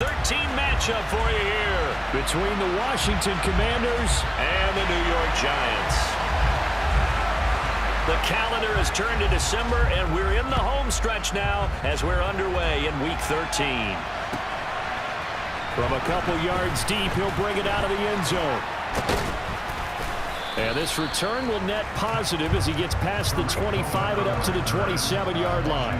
13 matchup for you here between the Washington Commanders and the New York Giants. The calendar has turned to December, and we're in the home stretch now as we're underway in Week 13. From a couple yards deep, he'll bring it out of the end zone. And this return will net positive as he gets past the 25 and up to the 27-yard line.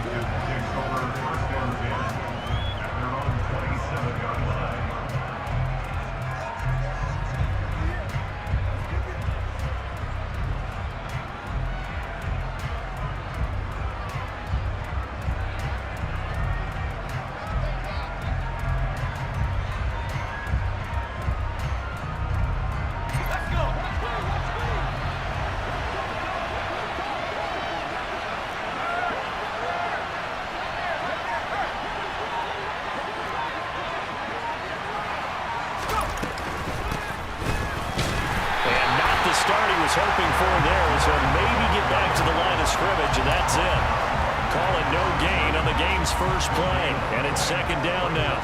Hoping for there is he'll maybe get back to the line of scrimmage, and that's it. Call it no gain on the game's first play, and it's second down now.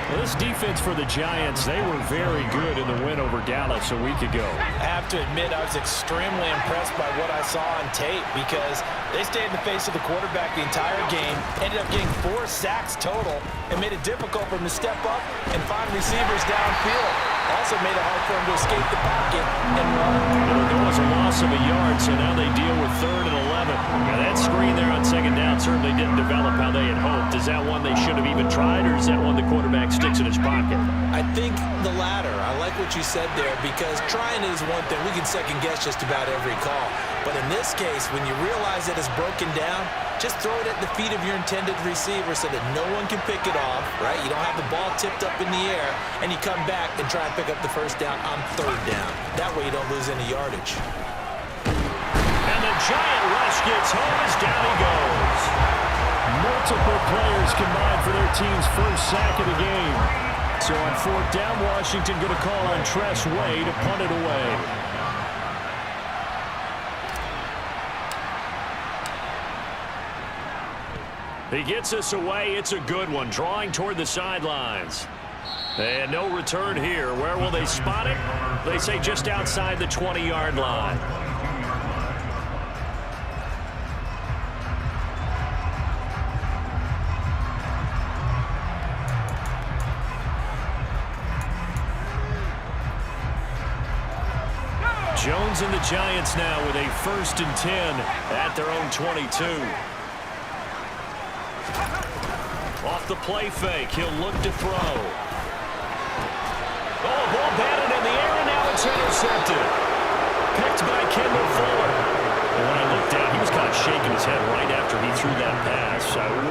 Well, this defense for the Giants, they were very good in the win over Dallas a week ago. I have to admit I was extremely impressed by what I saw on tape because they stayed in the face of the quarterback the entire game, ended up getting 4 sacks total, and made it difficult for him to step up and find receivers downfield. Also made it hard for him to escape the pocket and run. There was a loss of a yard, so now they deal with 3rd and 11. Now that screen there on second down certainly didn't develop how they had hoped. Is that one they should have even tried, or is that one the quarterback sticks in his pocket? I think the latter. I like what you said there because trying is one thing. We can second guess just about every call. But in this case, when you realize that it's broken down, just throw it at the feet of your intended receiver so that no one can pick it off, right? You don't have the ball tipped up in the air, and you come back and try and pick up the first down on 3rd down. That way you don't lose any yardage. And the Giant rush gets home as down he goes. Multiple players combined for their team's first sack of the game. So on 4th down, Washington going to call on Tress Way to punt it away. He gets us away. It's a good one. Drawing toward the sidelines. And no return here. Where will they spot it? They say just outside the 20-yard line. Jones and the Giants now with a 1st and 10 at their own 22. Off the play fake, he'll look to throw. Oh, ball batted in the air, and now it's intercepted. Picked by Kendall Fuller. And when I looked down, he was kind of shaking his head right after he threw that pass.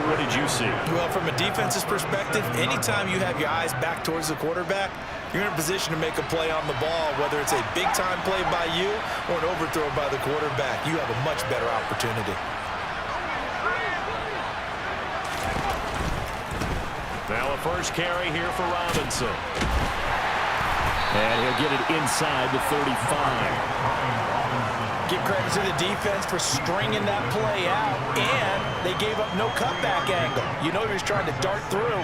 What did you see? Well, from a defense's perspective, anytime you have your eyes back towards the quarterback, you're in a position to make a play on the ball, whether it's a big-time play by you or an overthrow by the quarterback. You have a much better opportunity. Now a first carry here for Robinson. And he'll get it inside the 35. Give credit to the defense for stringing that play out, and they gave up no cutback angle. You know he was trying to dart through.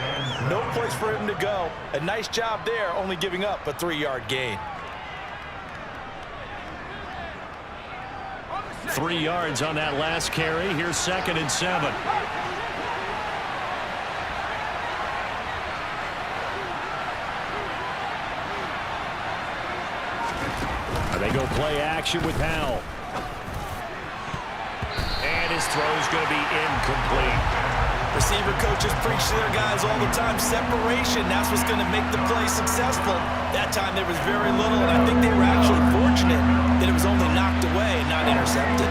No place for him to go. A nice job there, only giving up a 3-yard gain. 3 yards on that last carry. Here's 2nd and 7. They go play action with Howell. And his throw's going to be incomplete. Receiver coaches preach to their guys all the time. Separation, that's what's going to make the play successful. That time there was very little, and I think they were actually fortunate that it was only knocked away and not intercepted.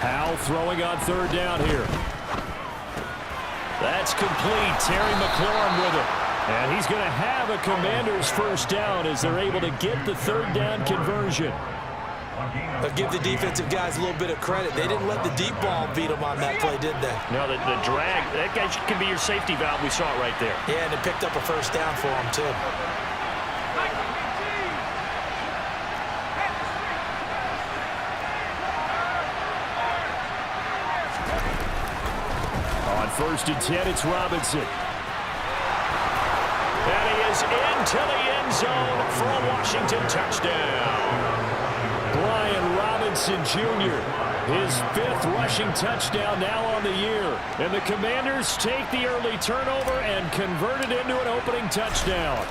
Howell throwing on 3rd down here. That's complete. Terry McLaurin with it. And he's going to have a Commanders first down as they're able to get the 3rd down conversion. But give the defensive guys a little bit of credit. They didn't let the deep ball beat them on that play, did they? No, the drag, that guy can be your safety valve. We saw it right there. Yeah, and it picked up a first down for them, too. First and 10, it's Robinson. And he is into the end zone for a Washington touchdown. Brian Robinson Jr., his 5th rushing touchdown now on the year. And the Commanders take the early turnover and convert it into an opening touchdown.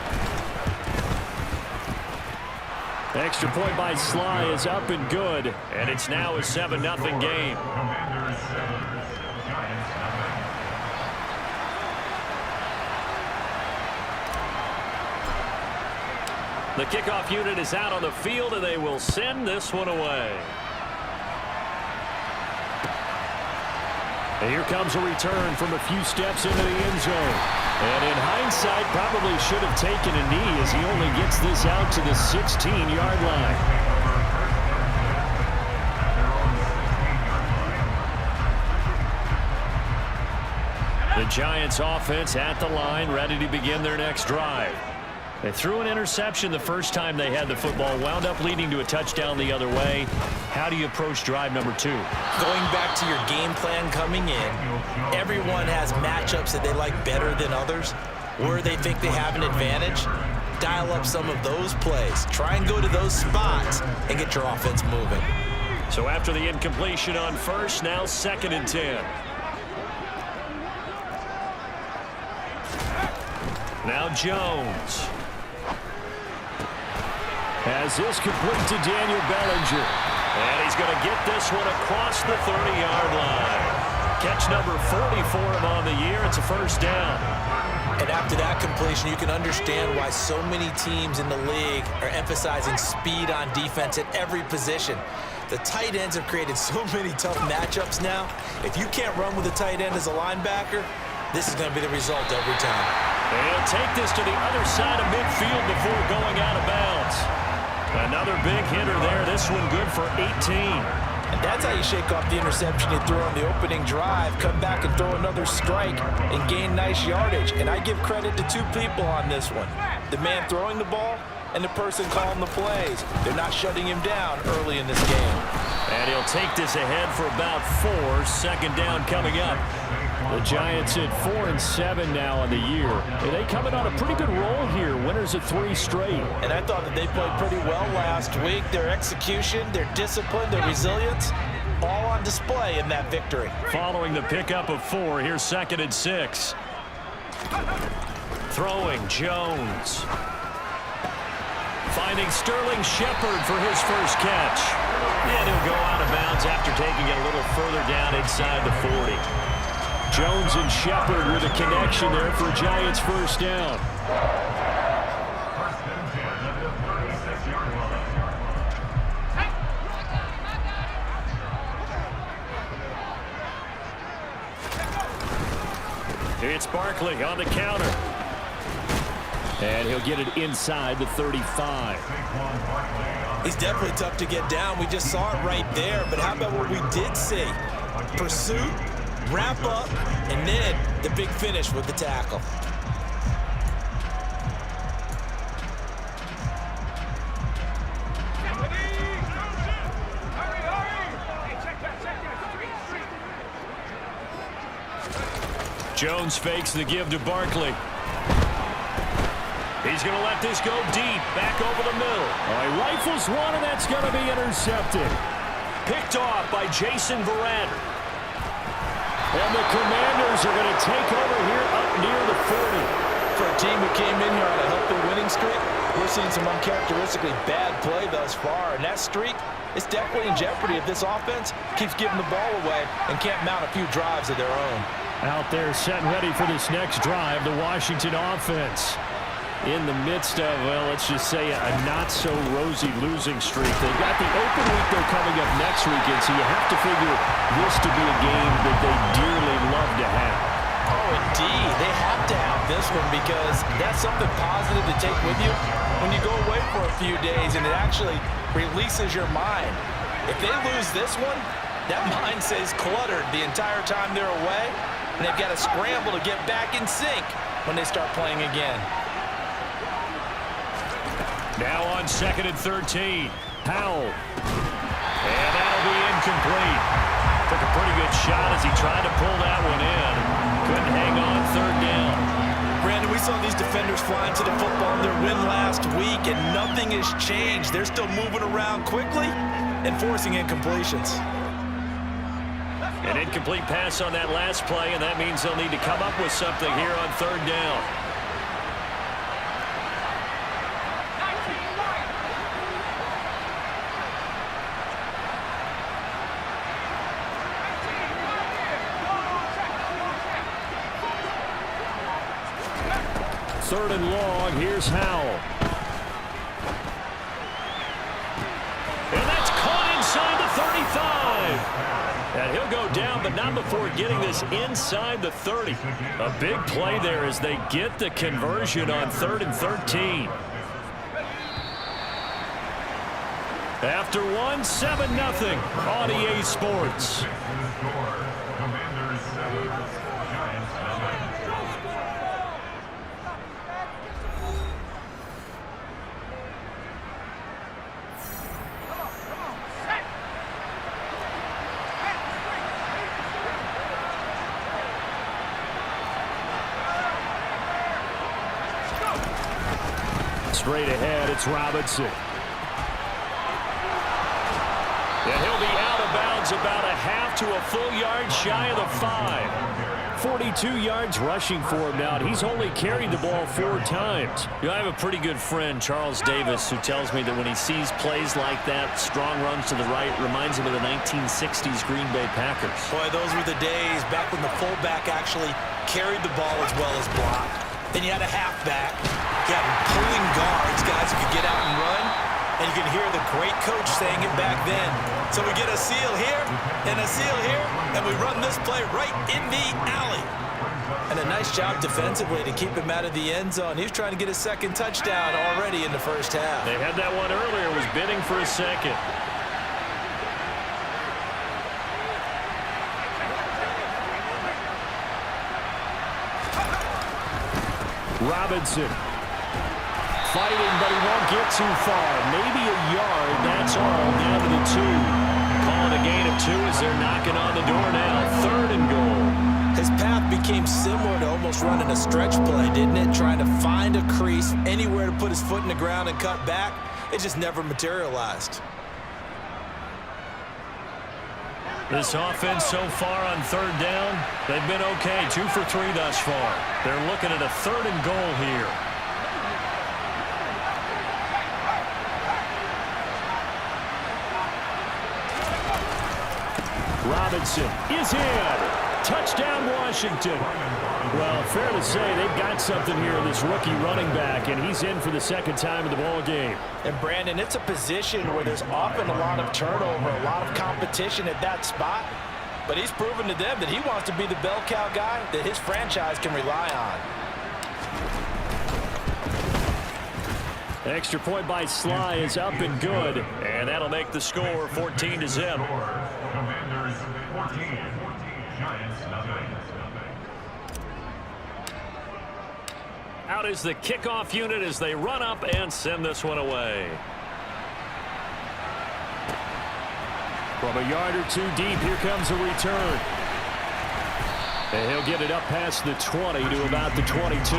Extra point by Sly is up and good, and it's now a 7-0 game. The kickoff unit is out on the field, and they will send this one away. And here comes a return from a few steps into the end zone. And in hindsight, probably should have taken a knee as he only gets this out to the 16-yard line. The Giants offense at the line, ready to begin their next drive. They threw an interception the first time they had the football, wound up leading to a touchdown the other way. How do you approach drive number 2? Going back to your game plan coming in, everyone has matchups that they like better than others, where they think they have an advantage. Dial up some of those plays. Try and go to those spots and get your offense moving. So after the incompletion on first, now 2nd and 10. Now Jones. Has this complete to Daniel Bellinger. And he's going to get this one across the 30-yard line. Catch number 40 for him on the year. It's a first down. And after that completion, you can understand why so many teams in the league are emphasizing speed on defense at every position. The tight ends have created so many tough matchups now. If you can't run with a tight end as a linebacker, this is going to be the result every time. And he'll take this to the other side of midfield before going out of bounds. Another big hitter there. This one good for 18. And that's how you shake off the interception you threw on the opening drive. Come back and throw another strike and gain nice yardage. And I give credit to 2 people on this one. The man throwing the ball and the person calling the plays. They're not shutting him down early in this game. And he'll take this ahead for about 4. 2nd down coming up. The Giants at 4-7 now on the year. And they coming on a pretty good roll here. Winners of 3 straight. And I thought that they played pretty well last week. Their execution, their discipline, their resilience, all on display in that victory. Following the pickup of 4, here's 2nd and 6. Throwing Jones. Finding Sterling Shepard for his first catch. And he'll go out of bounds after taking it a little further down inside the 40. Jones and Shepard with a connection there for Giants first down. It's Barkley on the counter. And he'll get it inside the 35. He's definitely tough to get down. We just saw it right there. But how about what we did see? Pursuit, wrap up, and then the big finish with the tackle. Jones fakes the give to Barkley. He's going to let this go deep, back over the middle. He rifles one, and that's going to be intercepted. Picked off by Jason Verrander. And the Commanders are going to take over here up near the 40. For a team who came in here on a healthy winning streak, we're seeing some uncharacteristically bad play thus far. And that streak is definitely in jeopardy if this offense keeps giving the ball away and can't mount a few drives of their own. Out there set and ready for this next drive, the Washington offense. In the midst of, well, let's just say a not-so-rosy losing streak. They've got the open week, though, coming up next weekend, so you have to figure this to be a game that they dearly love to have. Oh, indeed. They have to have this one because that's something positive to take with you when you go away for a few days, and it actually releases your mind. If they lose this one, that mind stays cluttered the entire time they're away, and they've got to scramble to get back in sync when they start playing again. Now on 2nd and 13, Powell. And that'll be incomplete. Took a pretty good shot as he tried to pull that one in. couldn't hang on third down. Brandon, we saw these defenders flying to the football in their win last week, and nothing has changed. They're still moving around quickly and forcing incompletions. An incomplete pass on that last play, and that means they'll need to come up with something here on third down. Third and long, here's Howell. And that's caught inside the 35. And he'll go down, but not before getting this inside the 30. A big play there as they get the conversion on 3rd and 13. After 7-0 on EA Sports. Straight ahead, it's Robinson. And he'll be out of bounds about a half to a full yard shy of the 5. 42 yards rushing for him now. He's only carried the ball 4 times. You know, I have a pretty good friend, Charles Davis, who tells me that when he sees plays like that, strong runs to the right, reminds him of the 1960s Green Bay Packers. Boy, those were the days back when the fullback actually carried the ball as well as blocked. Then you had a halfback. You had pulling guards, guys who could get out and run. And you can hear the great coach saying it back then. So we get a seal here and a seal here, and we run this play right in the alley. And a nice job defensively to keep him out of the end zone. He was trying to get a second touchdown already in the first half. They had that one earlier, was bidding for a second. Robinson. Fighting, but he won't get too far. Maybe a yard, that's all, down to the 2. Calling a gain of 2 as they're knocking on the door now. 3rd and goal. His path became similar to almost running a stretch play, didn't it? Trying to find a crease, anywhere to put his foot in the ground and cut back. It just never materialized. This offense so far on 3rd down, they've been okay. 2 for 3 thus far. They're looking at a 3rd and goal here. Robinson is in. Touchdown, Washington. Well, fair to say they've got something here in this rookie running back, and he's in for the 2nd time in the ball game. And, Brandon, it's a position where there's often a lot of turnover, a lot of competition at that spot. But he's proven to them that he wants to be the bell cow guy that his franchise can rely on. Extra point by Sly is up and good, and that'll make the score 14-0. Commanders 14, Giants nothing. Out is the kickoff unit as they run up and send this one away. From a yard or 2 deep, here comes a return. And he'll get it up past the 20 to about the 22.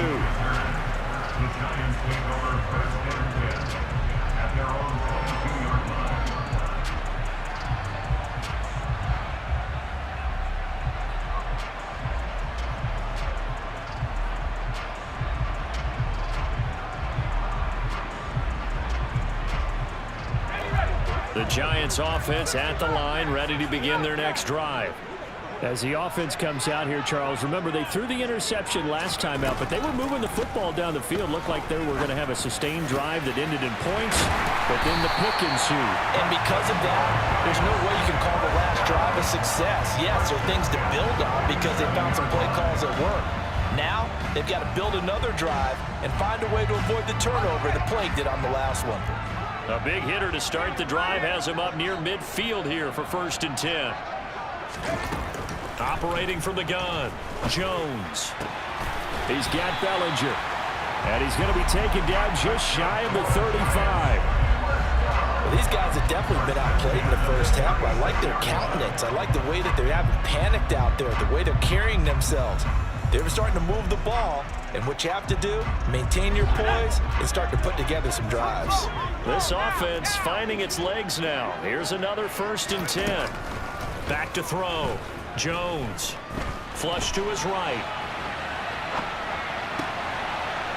The Giants offense at the line, ready to begin their next drive. As the offense comes out here, Charles, remember they threw the interception last time out, but they were moving the football down the field. Looked like they were going to have a sustained drive that ended in points, but then the pick ensued. And because of that, there's no way you can call the last drive a success. Yes, there are things to build on because they found some play calls that work. Now, they've got to build another drive and find a way to avoid the turnover that plagued it on the last one. A big hitter to start the drive has him up near midfield here for 1st and 10. Operating from the gun, Jones. He's got Bellinger. And he's going to be taken down just shy of the 35. Well, these guys have definitely been outplayed in the first half. I like their countenance. I like the way that they haven't panicked out there, the way they're carrying themselves. They're starting to move the ball, and what you have to do, maintain your poise and start to put together some drives. This offense finding its legs now. Here's another 1st and 10. Back to throw. Jones. Flush to his right.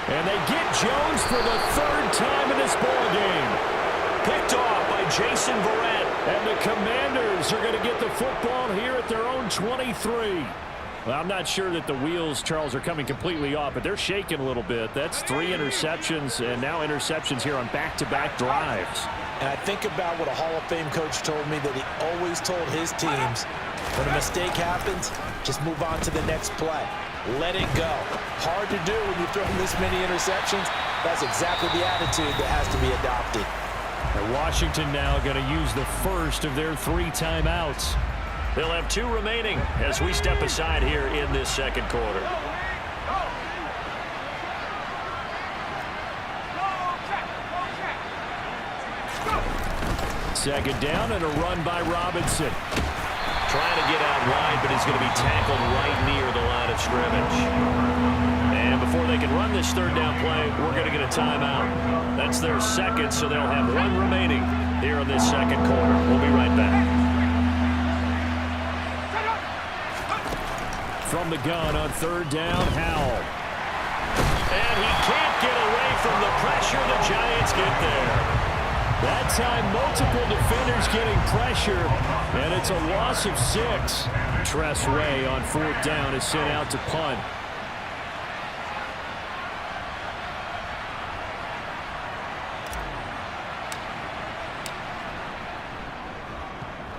And they get Jones for the 3rd time in this ball game. Picked off by Jason Verrett. And the Commanders are going to get the football here at their own 23. Well, I'm not sure that the wheels, Charles, are coming completely off, but they're shaking a little bit. That's 3 interceptions, and now interceptions here on back-to-back drives. And I think about what a Hall of Fame coach told me, that he always told his teams, when a mistake happens, just move on to the next play. Let it go. Hard to do when you throw this many interceptions. That's exactly the attitude that has to be adopted. And Washington now going to use the first of their 3 timeouts. They'll have 2 remaining as we step aside here in this 2nd quarter. Second down and a run by Robinson. Trying to get out wide, but he's going to be tackled right near the line of scrimmage. And before they can run this 3rd down play, we're going to get a timeout. That's their 2nd, so they'll have 1 remaining here in this 2nd quarter. We'll be right back. From the gun on 3rd down, Howell. And he can't get away from the pressure. The Giants get there. That time, multiple defenders getting pressure, and it's a loss of 6. Tress Way on 4th down is sent out to punt.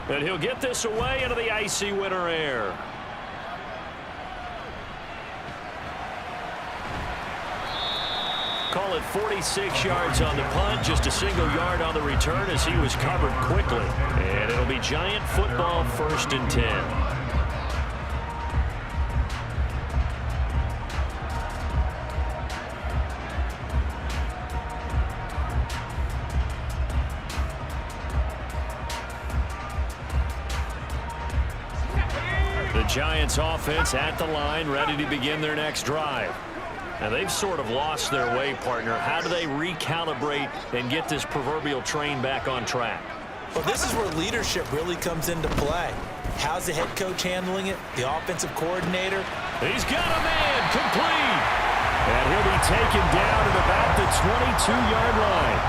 And he'll get this away into the icy winter air. Call it 46 yards on the punt, just a single yard on the return as he was covered quickly. And it'll be Giant football, 1st and 10. The Giants offense at the line, ready to begin their next drive. Now, they've sort of lost their way, partner. How do they recalibrate and get this proverbial train back on track? Well, this is where leadership really comes into play. How's the head coach handling it? The offensive coordinator? He's got a man complete. And he'll be taken down at about the 22-yard line.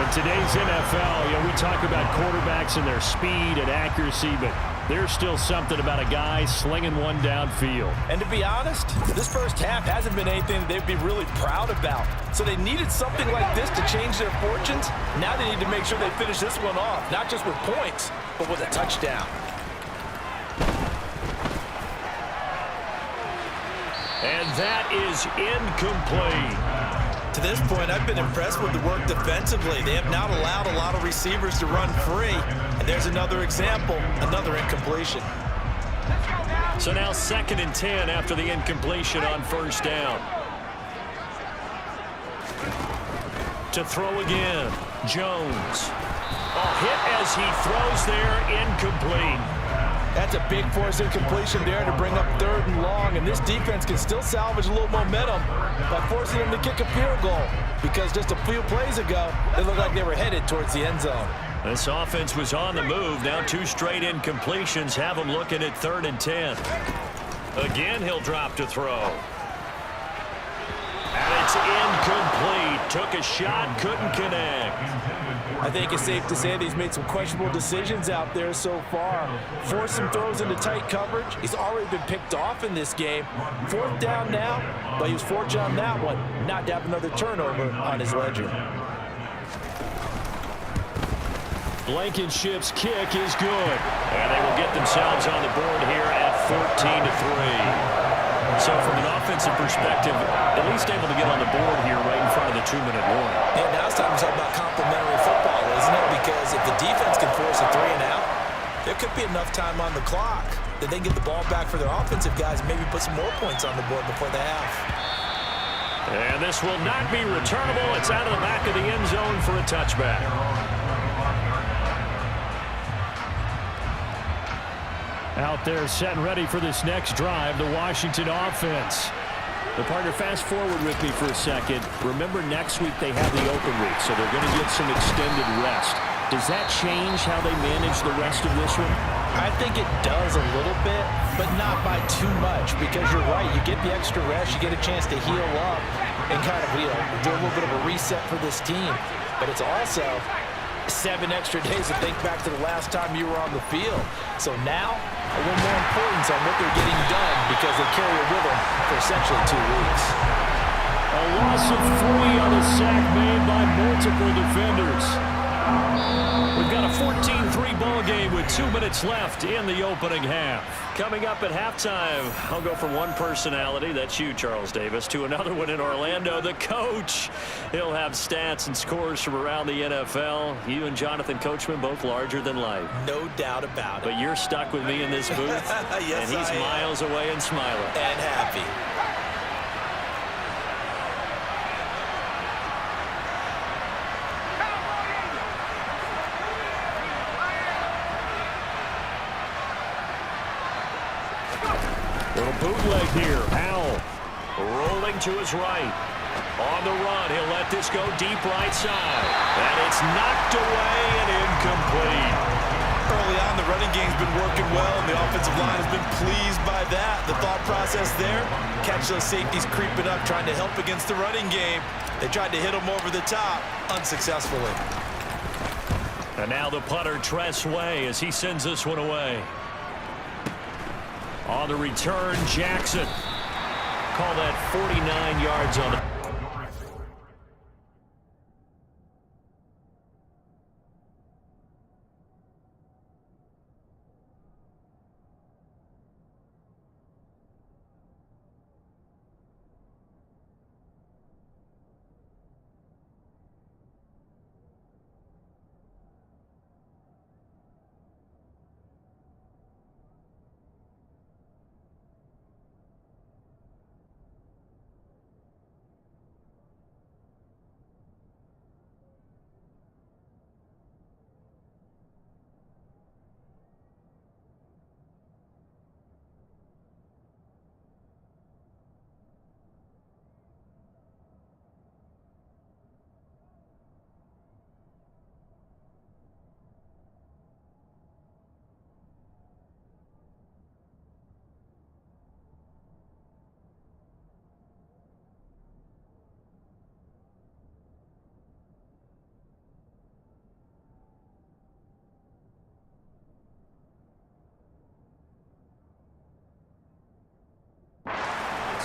In today's NFL, we talk about quarterbacks and their speed and accuracy, but there's still something about a guy slinging one downfield. And to be honest, this first half hasn't been anything that they'd be really proud about. So they needed something like this to change their fortunes. Now they need to make sure they finish this one off, not just with points, but with a touchdown. And that is incomplete. To this point, I've been impressed with the work defensively. They have not allowed a lot of receivers to run free. And there's another example, another incompletion. So now 2nd and 10 after the incompletion on 1st down. To throw again, Jones. A hit as he throws there, incomplete. That's a big force incompletion there to bring up 3rd and long, and this defense can still salvage a little momentum by forcing them to kick a field goal, because just a few plays ago, they looked like they were headed towards the end zone. This offense was on the move. Now 2 straight incompletions have them looking at 3rd and 10. Again, he'll drop to throw. And it's incomplete. Took a shot, couldn't connect. I think it's safe to say that he's made some questionable decisions out there so far. Forced some throws into tight coverage. He's already been picked off in this game. 4th down now, but he was fortunate on that one not to have another turnover on his ledger. Blankenship's kick is good. And they will get themselves on the board here at 14-3. So from an offensive perspective, at least able to get on the board here right in front of the 2-minute warning. Yeah, now it's time to talk about complementary football, isn't it? Because if the defense can force a 3 and out, there could be enough time on the clock that they can get the ball back for their offensive guys and maybe put some more points on the board before the half. And this will not be returnable. It's out of the back of the end zone for a touchback. Out there set and ready for this next drive, the Washington offense. The partner, fast forward with me for a second. Remember, next week they have the open week, so they're going to get some extended rest. Does that change how they manage the rest of this one? I think it does a little bit, but not by too much, because you're right. You get the extra rest, you get a chance to heal up and kind of, do a little bit of a reset for this team. But it's also 7 extra days to think back to the last time you were on the field. So now, a little more importance on what they're getting done because they carry it with them for essentially 2 weeks. A loss of 3 on a sack made by multiple defenders. We've got a 14-3 ball game with 2 minutes left in the opening half. Coming up at halftime, I'll go from one personality, that's you, Charles Davis, to another one in Orlando, the coach. He'll have stats and scores from around the NFL. You and Jonathan Coachman, both larger than life. No doubt about it. But you're stuck with me in this booth, yes, and he's miles away and smiling. And happy. Little bootleg here. Howell rolling to his right. On the run, he'll let this go deep right side. And it's knocked away and incomplete. Early on, the running game's been working well, and the offensive line has been pleased by that. The thought process there, catch those safeties creeping up, trying to help against the running game. They tried to hit them over the top, unsuccessfully. And now the punter, Tress Way, as he sends this one away. On the return, Jackson. Call that 49 yards on the...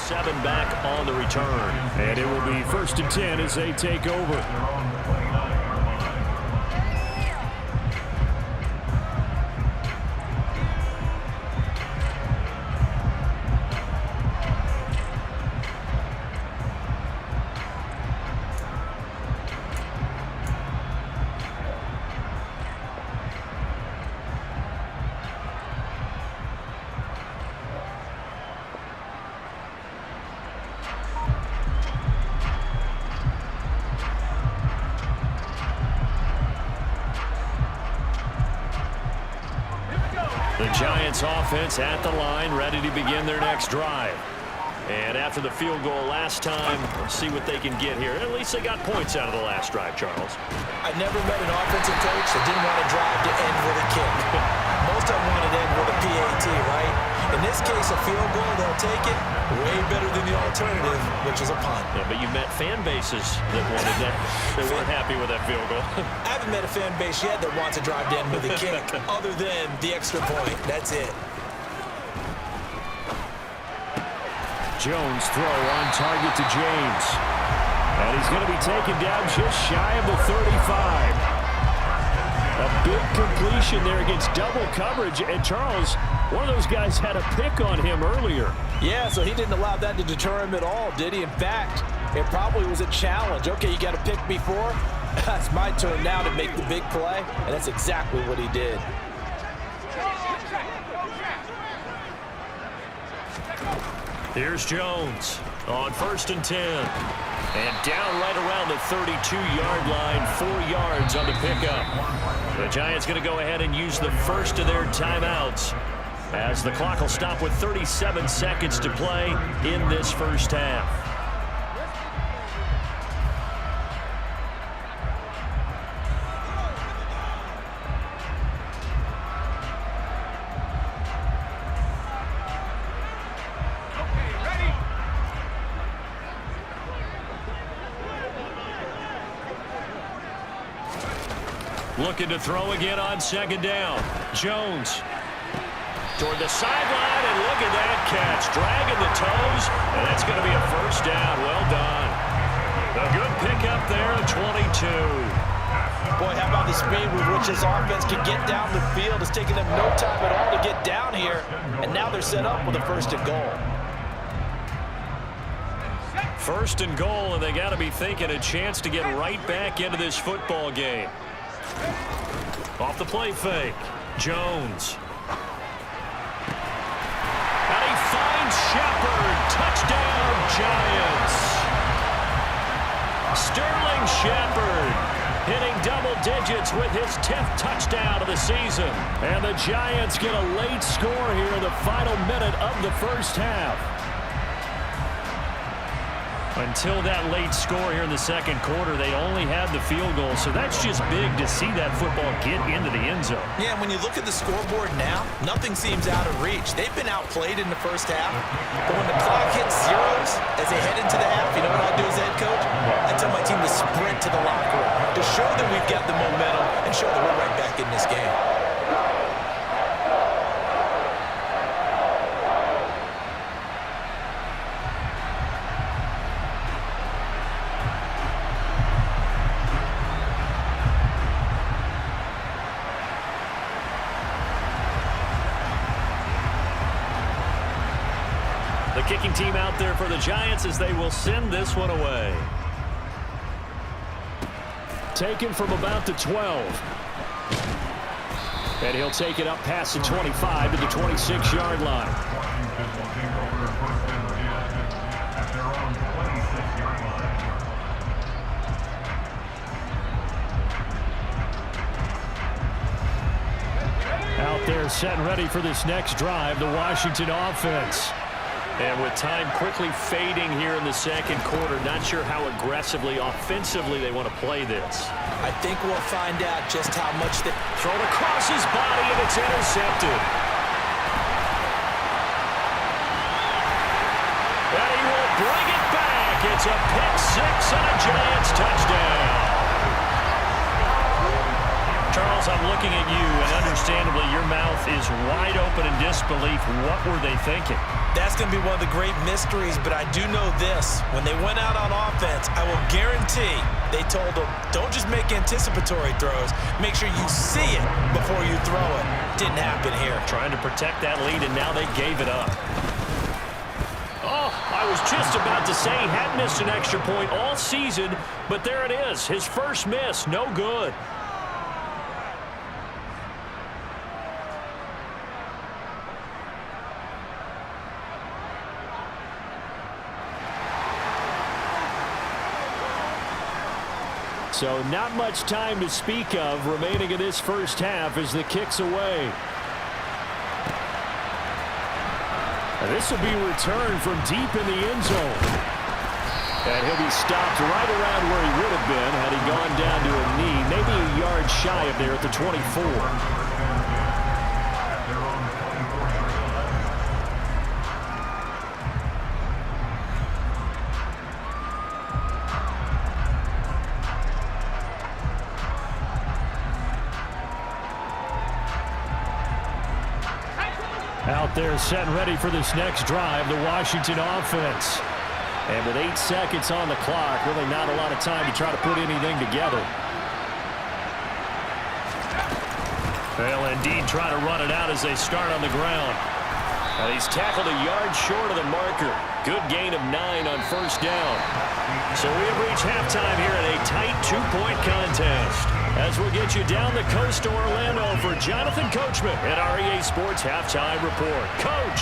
Seven back on the return. And it will be 1st and 10 as they take over. The Giants offense at the line, ready to begin their next drive. And after the field goal last time, let's see what they can get here. At least they got points out of the last drive, Charles. I never met an offensive coach that didn't want to drive to end with a kick. Most of them wanted to end with a PAT, right? In this case, a field goal, they'll take it. Way better than the alternative, which is a punt. Yeah, but you met fan bases that wanted that. They weren't happy with that field goal. I haven't met a fan base yet that wants to drive to end with a kick, other than the extra point. That's it. Jones throw on target to James. And he's going to be taken down just shy of the 35. A big completion there against double coverage. And Charles, one of those guys had a pick on him earlier. Yeah, so he didn't allow that to deter him at all, did he? In fact, it probably was a challenge. Okay, you got a pick before. It's my turn now to make the big play. And that's exactly what he did. Here's Jones on 1st and 10. And down right around the 32-yard line, 4 yards on the pickup. The Giants going to go ahead and use the first of their timeouts. as the clock will stop with 37 seconds to play in this first half. Looking to throw again on second down. Jones toward the sideline, and look at that catch. Dragging the toes, and that's going to be a first down. Well done. A good pickup there at 22. Boy, how about the speed with which this offense can get down the field? It's taking them no time at all to get down here, and now they're set up with a first and goal. First and goal, and they got to be thinking a chance to get right back into this football game. Off the play fake. Jones. And he finds Shepard. Touchdown, Giants. Sterling Shepard hitting double digits with his 10th touchdown of the season. And the Giants get a late score here in the final minute of the first half. Until that late score here in the second quarter, they only had the field goal, so that's just big to see that football get into the end zone. Yeah, when you look at the scoreboard now, nothing seems out of reach. They've been outplayed in the first half, but when the clock hits zeros as they head into the half, you know what I'll do as head coach? I tell my team to sprint to the locker room to show that we've got the momentum and show that we're right back in this game. The kicking team out there for the Giants as they will send this one away. Taken from about the 12. And he'll take it up past the 25 to the 26-yard line. Out there set and ready for this next drive, the Washington offense. And with time quickly fading here in the second quarter, not sure how aggressively, offensively they want to play this. I think we'll find out just how much they... Thrown across his body, and it's intercepted. And he will bring it back. It's a pick six and a Giants touchdown. Charles, I'm looking at you, and understandably, your mouth is wide open in disbelief. What were they thinking? That's going to be one of the great mysteries, but I do know this. When they went out on offense, I will guarantee they told them, don't just make anticipatory throws. Make sure you see it before you throw it. Didn't happen here. Trying to protect that lead, and now they gave it up. Oh, I was just about to say he had missed an extra point all season, but there it is. His first miss, no good. So not much time to speak of remaining in this first half as the kick's away. And this will be returned from deep in the end zone. And he'll be stopped right around where he would have been had he gone down to a knee, maybe a yard shy of there at the 24. Out there set and ready for this next drive, the Washington offense. And with 8 seconds on the clock, really not a lot of time to try to put anything together. They'll indeed try to run it out as they start on the ground. And he's tackled a yard short of the marker. Good gain of 9 on first down. So we have reached halftime here in a tight 2-point contest. As we'll get you down the coast to Orlando for Jonathan Coachman at our EA Sports Halftime Report. Coach.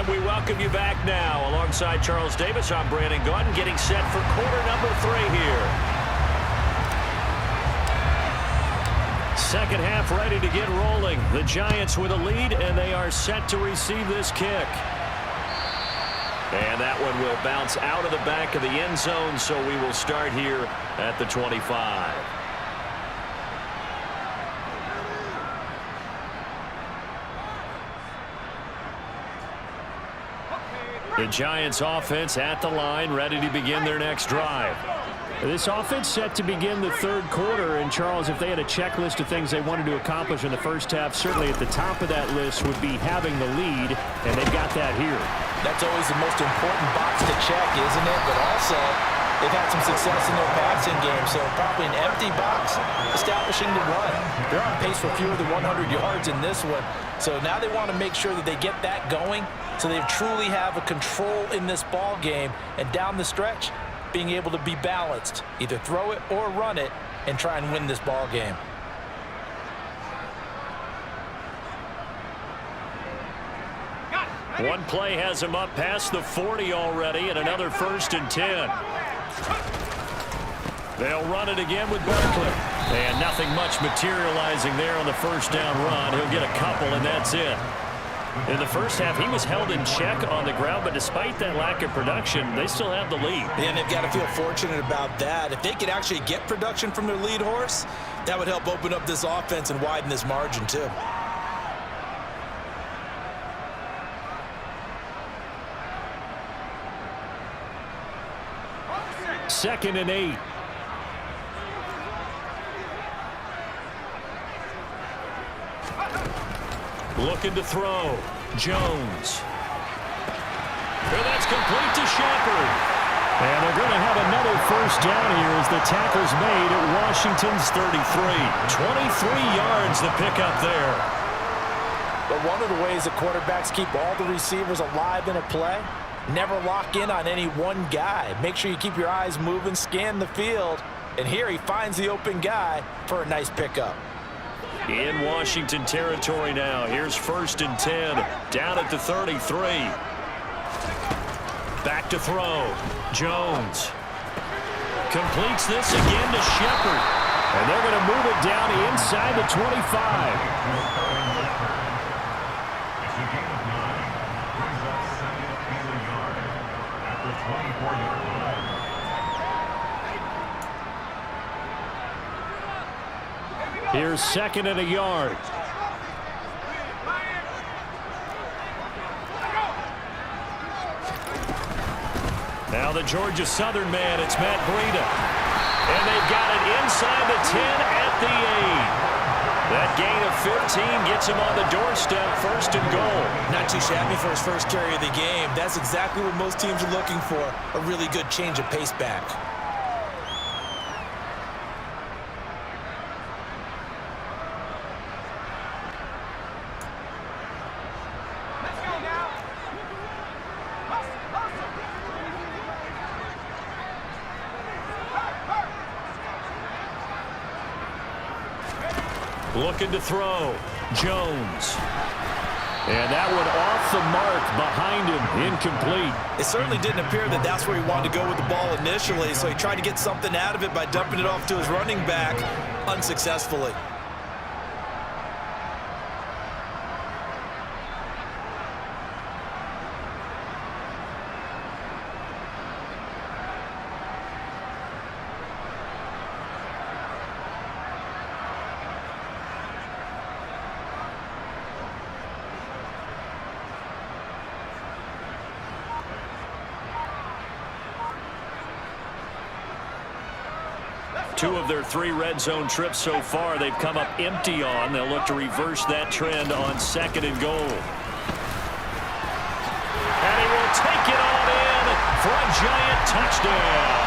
And we welcome you back now. Alongside Charles Davis, I'm Brandon Gaudin, getting set for quarter number 3 here. Second half ready to get rolling. The Giants with a lead, and they are set to receive this kick. And that one will bounce out of the back of the end zone, so we will start here at the 25. The Giants offense at the line, ready to begin their next drive. This offense set to begin the third quarter, and Charles, if they had a checklist of things they wanted to accomplish in the first half, certainly at the top of that list would be having the lead, and they've got that here. That's always the most important box to check, isn't it? But also, they've had some success in their passing game, so probably an empty box establishing the run. They're on pace for fewer than 100 yards in this one, so now they want to make sure that they get that going so they truly have a control in this ball game, and down the stretch, being able to be balanced, either throw it or run it, and try and win this ball game. One play has him up past the 40 already, and another 1st and 10. They'll run it again with Barkley. And nothing much materializing there on the first down run. He'll get a couple, and that's it. In the first half, he was held in check on the ground, but despite that lack of production, they still have the lead. And they've got to feel fortunate about that. If they could actually get production from their lead horse, that would help open up this offense and widen this margin too. Second and 8. Looking to throw. Jones. And that's complete to Shepard. And they're going to have another first down here as the tackle's made at Washington's 33. 23 yards to pick up there. But one of the ways that quarterbacks keep all the receivers alive in a play, never lock in on any one guy. Make sure you keep your eyes moving, scan the field. And here he finds the open guy for a nice pickup. In Washington territory now. Here's 1st and 10. Down at the 33. Back to throw. Jones. Completes this again to Shepard. And they're going to move it down inside the 25. Here's 2nd and a yard. Now the Georgia Southern man, it's Matt Breida. And they've got it inside the 10 at the 8. That gain of 15 gets him on the doorstep, 1st and goal. Not too shabby for his first carry of the game. That's exactly what most teams are looking for, a really good change of pace back. Looking to throw. Jones. And that one off the mark behind him. Incomplete. It certainly didn't appear that that's where he wanted to go with the ball initially, so he tried to get something out of it by dumping it off to his running back unsuccessfully. Two of their 3 red zone trips so far they've come up empty on. They'll look to reverse that trend on 2nd and goal. And he will take it on in for a Giant touchdown.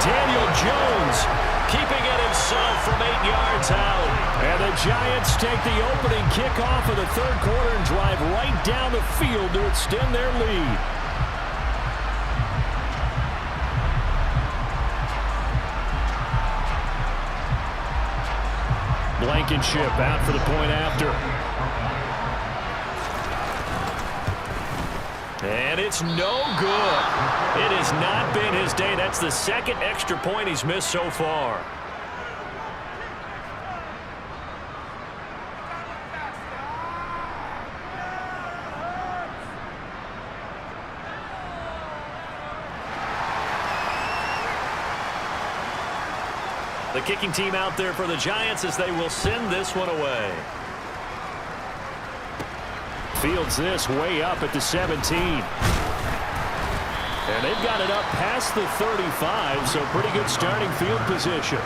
Daniel Jones keeping it himself from 8 yards out. And the Giants take the opening kickoff of the third quarter and drive right down the field to extend their lead. Blankenship out for the point after. And it's no good. It has not been his day. That's the second extra point he's missed so far. The kicking team out there for the Giants as they will send this one away. Fields this way up at the 17. And they've got it up past the 35, so pretty good starting field position.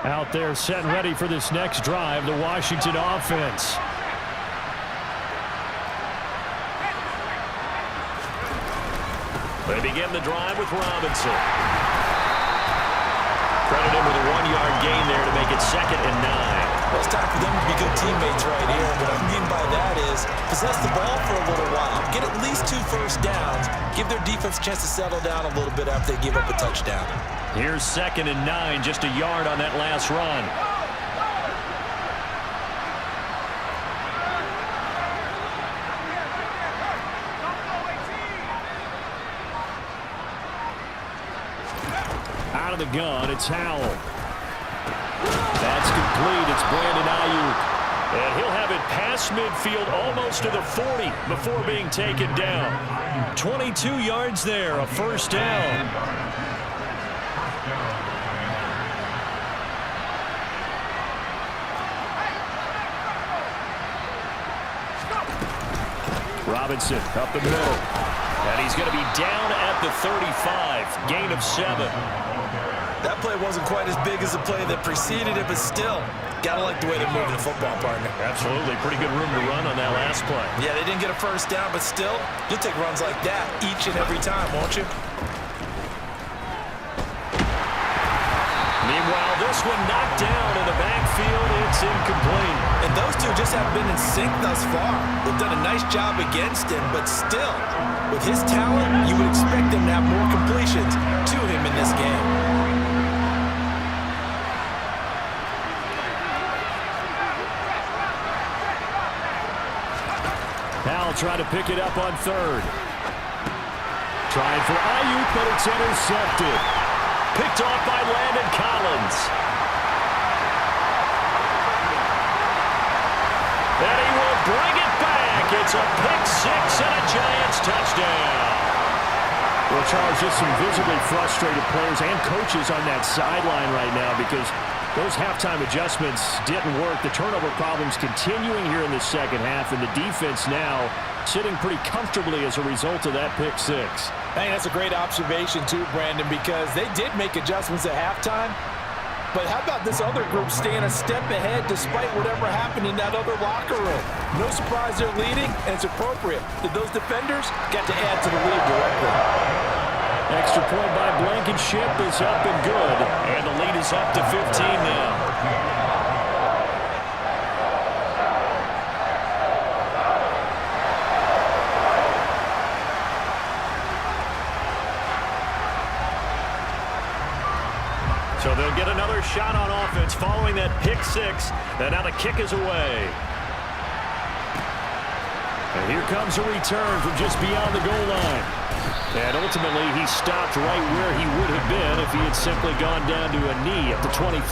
Out there set and ready for this next drive, the Washington offense. They begin the drive with Robinson. Credit him with a 1-yard gain there to make it 2nd and 9. Well, it's time for them to be good teammates right here. What I mean by that is possess the ball for a little while. Get at least 2 first downs. Give their defense a chance to settle down a little bit after they give up a touchdown. Here's 2nd and 9, just a yard on that last run. Out of the gun, it's Howell. That's complete. It's Brandon Ayuk. And he'll have it past midfield almost to the 40 before being taken down. 22 yards there, a first down. Robinson up the middle. And he's going to be down at the 35. Gain of 7. That play wasn't quite as big as the play that preceded it, but still, got to like the way they're moving the football, partner. Absolutely. Pretty good room to run on that last play. Yeah, they didn't get a first down, but still, you'll take runs like that each and every time, won't you? Meanwhile, this one knocked down in the backfield. It's incomplete. And those two just haven't been in sync thus far. They've done a nice job against him, but still, with his talent, you would expect him to have more completions to him in this game. Howell trying to pick it up on 3rd. Trying for Ayuk, but it's intercepted. Picked off by Landon Collins. And he will bring it back. It's a pick-6 and a Giants touchdown. Well, Charles, just some visibly frustrated players and coaches on that sideline right now because those halftime adjustments didn't work. The turnover problems continuing here in the second half, and the defense now sitting pretty comfortably as a result of that pick-6. Hey, that's a great observation too, Brandon, because they did make adjustments at halftime. But how about this other group staying a step ahead despite whatever happened in that other locker room? No surprise they're leading, and it's appropriate that those defenders got to add to the lead directly. Extra point by Blankenship is up and good, and the lead is up to 15 now. So they'll get another shot on offense following that pick-6, and now the kick is away. And here comes a return from just beyond the goal line. And ultimately, he stopped right where he would have been if he had simply gone down to a knee at the 25.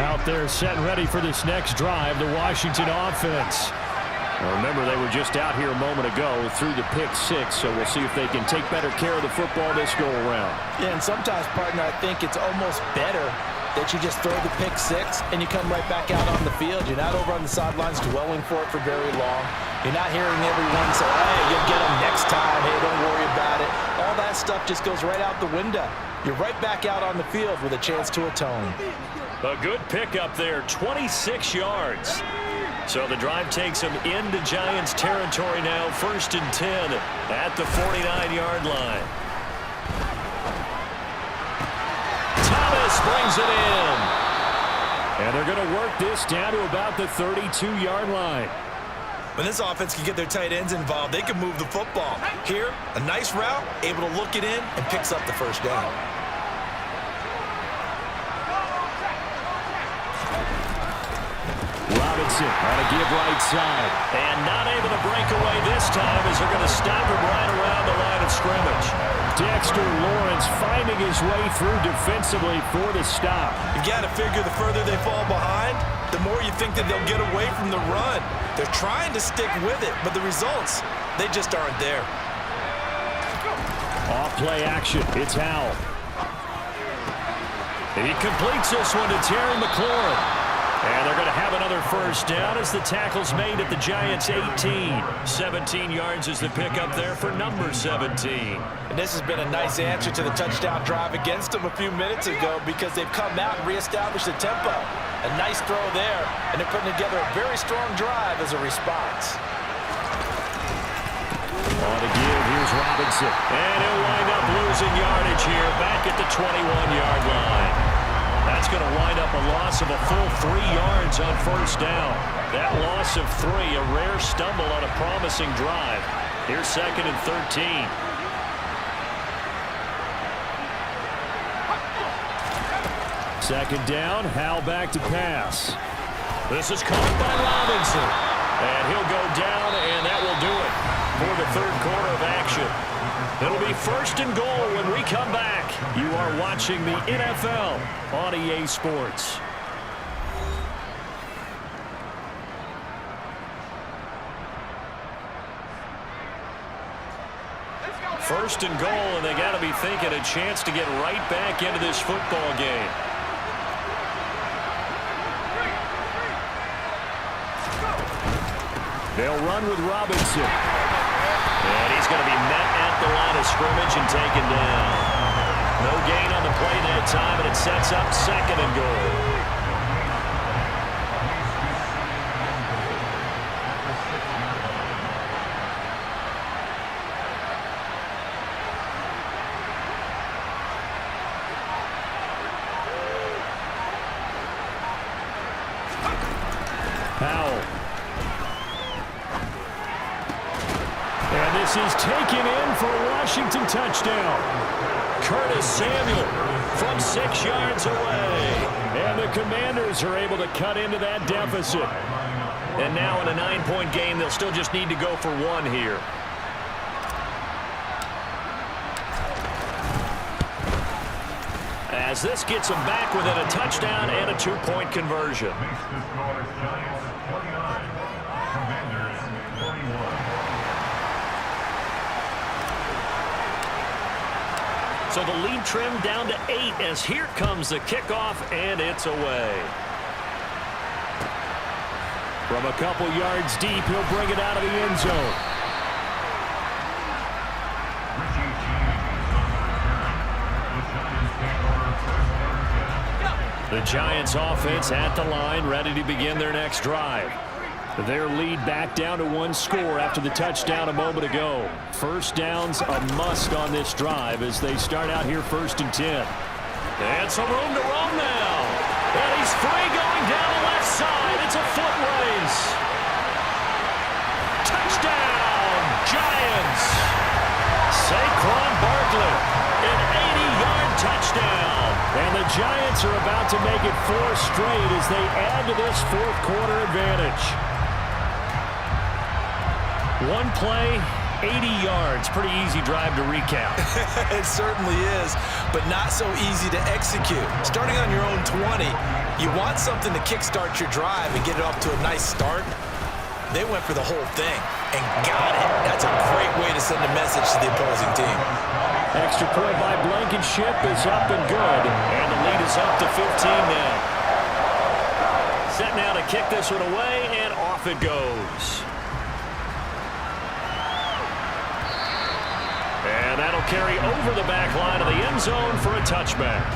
Out there set and ready for this next drive, the Washington offense. Now remember, they were just out here a moment ago through the pick-6, so we'll see if they can take better care of the football this go-around. Yeah, and sometimes, partner, I think it's almost better that you just throw the pick-6 and you come right back out on the field. You're not over on the sidelines dwelling for it for very long. You're not hearing everyone say, hey, you'll get them next time. Hey, don't worry about it. All that stuff just goes right out the window. You're right back out on the field with a chance to atone. A good pickup there, 26 yards. So the drive takes them into Giants territory now, 1st and 10 at the 49-yard line. Thomas brings it in. And they're going to work this down to about the 32-yard line. When this offense can get their tight ends involved, they can move the football. Here, a nice route, able to look it in, and picks up the first down. Robinson on a give right side. And not able to break away this time as they're going to stop him right around the line of scrimmage. Dexter Lawrence finding his way through defensively for the stop. You got to figure the further they fall behind, the more you think that they'll get away from the run. They're trying to stick with it, but the results, they just aren't there. Off play action. It's Howell. And he completes this one to Terry McLaurin. And they're going to have another first down as the tackle's made at the Giants' 18. 17 yards is the pickup there for number 17. And this has been a nice answer to the touchdown drive against them a few minutes ago because they've come out and reestablished the tempo. A nice throw there, and they're putting together a very strong drive as a response. On the give, here's Robinson. And he'll wind up losing yardage here back at the 21-yard line. That's going to wind up a loss of a full 3 yards on first down. That loss of 3, a rare stumble on a promising drive. Here's 2nd and 13. Second down, Howell back to pass. This is caught by Robinson. And he'll go down, and that will do it for the third quarter of action. It'll be 1st and goal when we come back. You are watching the NFL on EA Sports. First and goal, and they got to be thinking a chance to get right back into this football game. They'll run with Robinson. And he's going to be met at the line of scrimmage and taken down. No gain on the play that time, and it sets up 2nd and goal. Howell. And this is taken in for a Washington touchdown. Curtis Samuel from 6 yards away. And the Commanders are able to cut into that deficit. And now in a 9-point game, they'll still just need to go for 1 here. As this gets them back within a touchdown and a 2-point conversion. So the lead trimmed down to 8 as here comes the kickoff, and it's away. From a couple yards deep, he'll bring it out of the end zone. The Giants offense at the line, ready to begin their next drive. Their lead back down to 1 score after the touchdown a moment ago. First down's a must on this drive as they start out here 1st and 10. And some room to roam now. And he's free going down the left side. It's a foot race. Touchdown, Giants. Saquon Barkley, an 80-yard touchdown. And the Giants are about to make it 4 straight as they add to this 4th quarter advantage. 1 play, 80 yards. Pretty easy drive to recap. It certainly is, but not so easy to execute. Starting on your own 20, you want something to kickstart your drive and get it off to a nice start. They went for the whole thing and got it. That's a great way to send a message to the opposing team. Extra point by Blankenship is up and good. And the lead is up to 15 now. Set now to kick this one away, and off it goes. And that'll carry over the back line of the end zone for a touchback.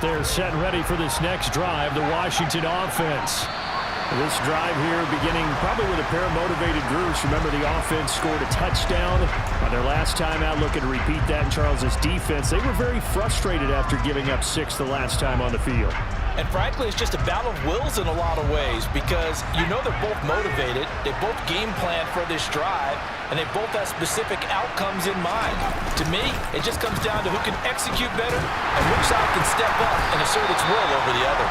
there set and ready for this next drive, the Washington offense. This drive here beginning probably with a pair of motivated groups. Remember, the offense scored a touchdown on their last time out, looking to repeat that in Charles' defense. They were very frustrated after giving up 6 the last time on the field. And frankly, it's just a battle of wills in a lot of ways because you know they're both motivated, they both game plan for this drive, and they both have specific outcomes in mind. To me, it just comes down to who can execute better and which side can step up and assert its will over the other.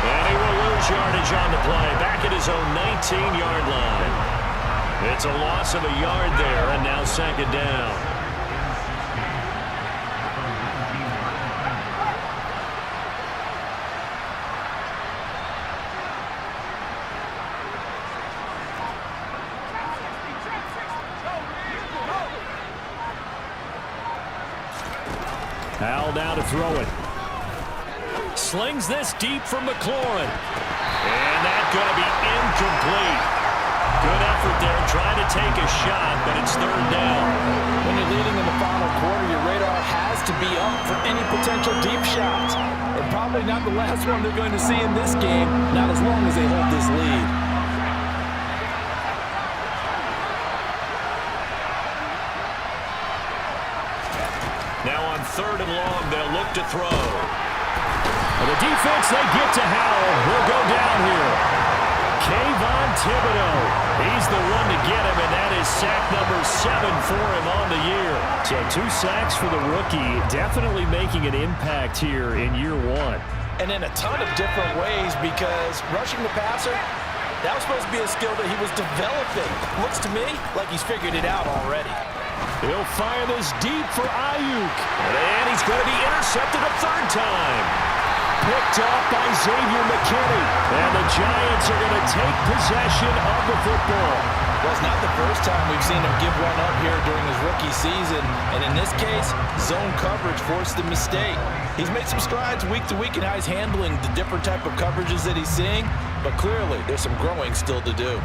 And he will lose yardage on the play, back at his own 19-yard line. It's a loss of a yard there, and now second down. Al now to throw it. Slings this deep for McLaurin. And that's going to be incomplete. Good effort there trying to take a shot, but it's third down. When you're leading in the final quarter, your radar has to be up for any potential deep shots. And probably not the last one they're going to see in this game, not as long as they hold this lead. Now on third and long, they'll look to throw. And the defense, they get to Howell. Will go down here. Kayvon Thibodeau. He's the one to get him, and that is sack number 7 for him on the year. So 2 sacks for the rookie, definitely making an impact here in year 1. And in a ton of different ways because rushing the passer, that was supposed to be a skill that he was developing. Looks to me like he's figured it out already. He'll fire this deep for Ayuk. And he's going to be intercepted a third time. Picked up by Xavier McKinney. And the Giants are going to take possession of the football. Well, it's not the first time we've seen him give one up here during his rookie season. And in this case, zone coverage forced the mistake. He's made some strides week to week in how he's handling the different type of coverages that he's seeing. But clearly, there's some growing still to do.